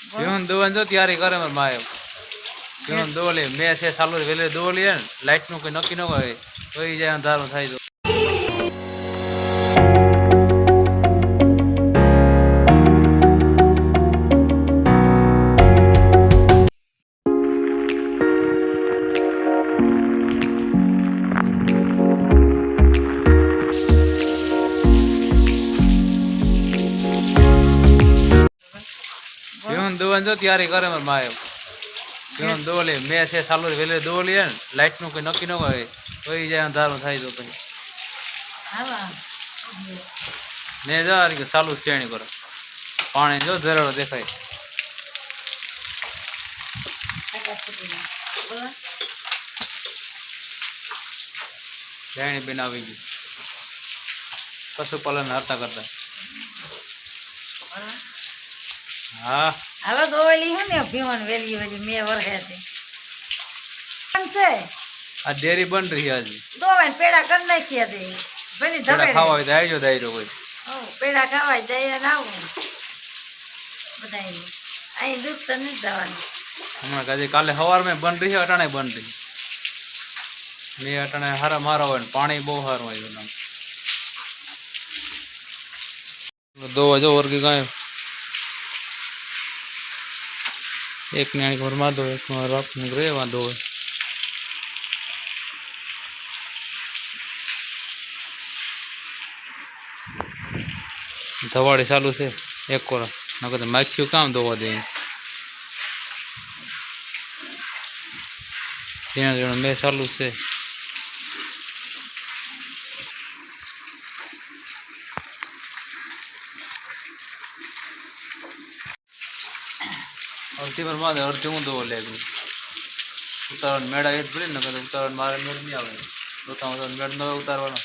પીવું દોવાનું જો તૈયારી કરે મારા માએ પીવું દો લે મેં છે સાલું વેલે દો લે ને લાઈટ નું કોઈ નક્કી ન હોય તો એ જાય અંધારું થાય તો પીવું દોવાનું જો તૈયારી કરે મારા માએ પીવું દો લે મેં છે સાલું વેલે દો લે ને લાઈટ નું કોઈ નક્કી ન હોય તો એ જાય અંધારું થાય તો પછી મેં જા કે સાલું શેણી કરો પાણી જો ધરેલો દેખાય શેણી બેન આવી ગઈ પશુપાલન હરતા કરતા હા હવે દોવેલી હું ને પીવાનું વેલી વેલી મેં વરહે છે આ ડેરી બન રહી આજે દોવાને પેડા કરી નાખ્યા તે ભલે ધબે ખાવા હોય તો આવજો દાયરો કોઈ પેડા ખાવા જાય ને આવું બધા અહીં દૂધ તો નથી જવાનું હમણાં કાજે કાલે સવારમાં બન રહી અટાણે બન રહી મેં અટાણે હારા મારા હોય ને પાણી બહુ સારું હોય દો જો વર્ગી કાંઈ એક ને ઘર માં દો એક માં રાખ ને રે વાંધો હોય ધવાડી ચાલુ છે એક કોરા નકર માખ્યું કામ દોવા દે ત્યાં જણ મેં ચાલુ છે અડધી પર માં અડધી હું દોવા લે ઉતારવાનું મેળા એ જ ભરી ને ઉતારવાનું મારે મેળ નહીં આવે ઉતારવાનો મેળ ન ઉતારવાનો